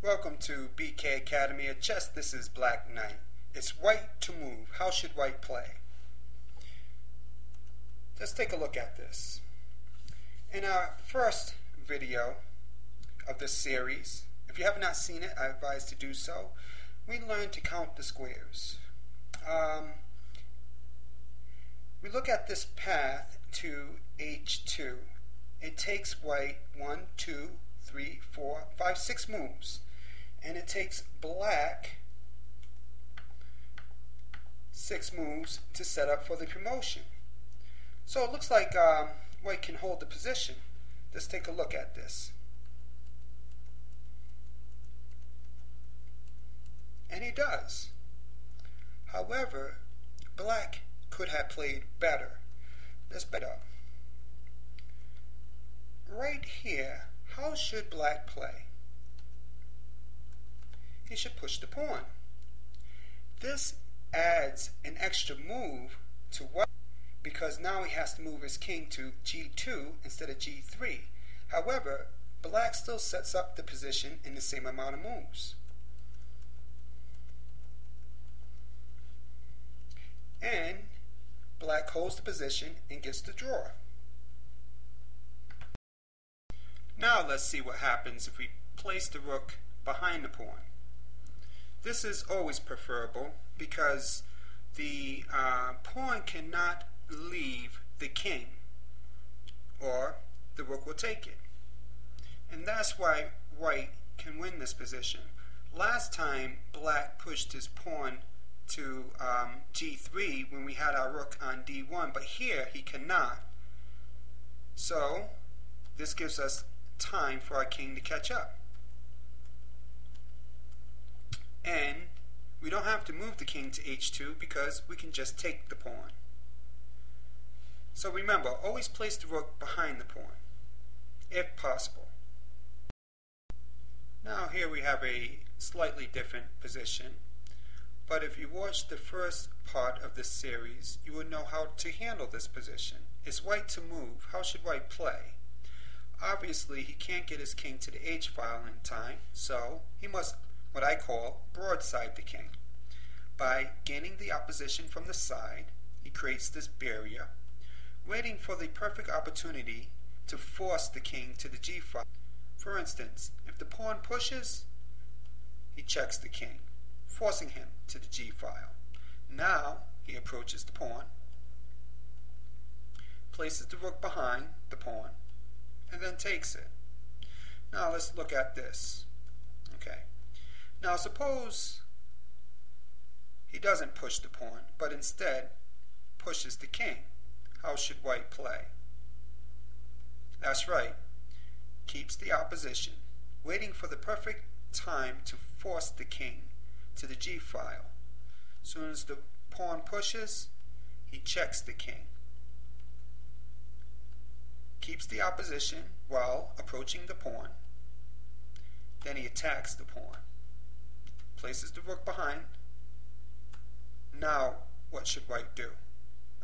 Welcome to BK Academy of Chess. This is Black Knight. It's white to move. How should white play? Let's take a look at this. In our first video of this series, if you have not seen it, I advise to do so. We learned to count the squares. We look at this path to H2. It takes white 1, 2, 3, 4, 5, 6 moves. And it takes black 6 moves to set up for the promotion. So it looks like white can hold the position. Let's take a look at this. And he does. However, black could have played better. Let's bet up. Right here, how should black play? He should push the pawn. This adds an extra move to white because now he has to move his king to G2 instead of G3. However, black still sets up the position in the same amount of moves. And black holds the position and gets the draw. Now let's see what happens if we place the rook behind the pawn. This is always preferable because the pawn cannot leave the king or the rook will take it. And that's why white can win this position. Last time black pushed his pawn to G3 when we had our rook on D1, but here he cannot. So this gives us time for our king to catch up. And we don't have to move the king to H2 because we can just take the pawn. So remember, always place the rook behind the pawn, if possible. Now here we have a slightly different position. But if you watched the first part of this series, you would know how to handle this position. It's white to move. How should white play? Obviously, he can't get his king to the H file in time, so he must, what I call, broadside the king. By gaining the opposition from the side, he creates this barrier, waiting for the perfect opportunity to force the king to the G file. For instance, if the pawn pushes, he checks the king, forcing him to the G file. Now he approaches the pawn, places the rook behind the pawn, and then takes it. Now let's look at this. Okay. Now suppose he doesn't push the pawn, but instead pushes the king. How should white play? That's right. Keeps the opposition, waiting for the perfect time to force the king to the G file. As soon as the pawn pushes, he checks the king. Keeps the opposition while approaching the pawn. Then he attacks the pawn. Places the rook behind. Now, what should white do?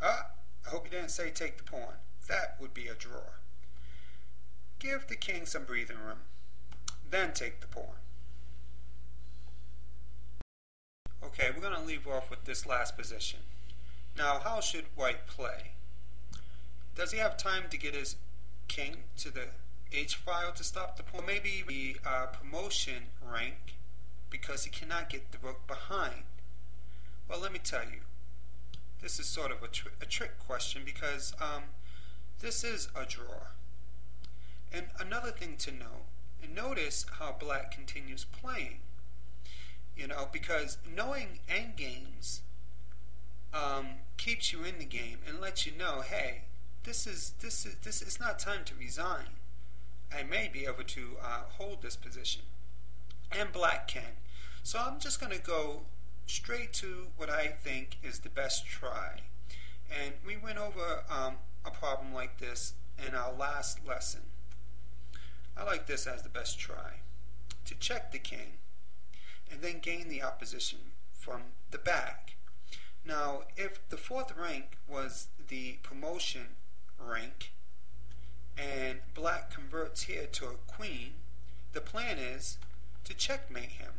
I hope you didn't say take the pawn. That would be a draw. Give the king some breathing room. Then take the pawn. Okay, we're going to leave off with this last position. Now, how should white play? Does he have time to get his king to the H file to stop the pawn? Maybe the promotion rank because he cannot get the rook behind. Well, let me tell you, this is sort of a trick question because this is a draw. And another thing to know, and notice how black continues playing. You know, because knowing endgames keeps you in the game and lets you know, hey, this is not time to resign. I may be able to hold this position, and black can. So I'm just going to go straight to what I think is the best try. And we went over a problem like this in our last lesson. I like this as the best try. To check the king and then gain the opposition from the back. Now, if the fourth rank was the promotion rank and black converts here to a queen, the plan is to to checkmate him,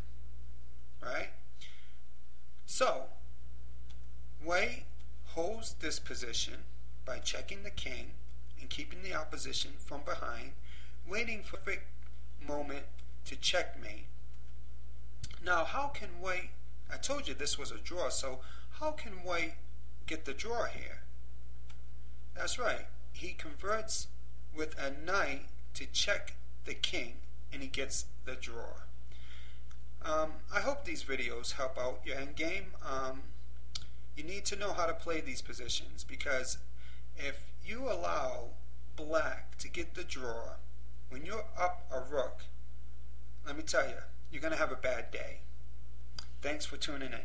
right? So, white holds this position by checking the king and keeping the opposition from behind, waiting for the moment to checkmate. Now, how can white, I told you this was a draw, so how can white get the draw here? That's right, he converts with a knight to check the king, and he gets the draw. I hope these videos help out your endgame. You need to know how to play these positions, because if you allow black to get the draw when you're up a rook, let me tell you, you're going to have a bad day. Thanks for tuning in.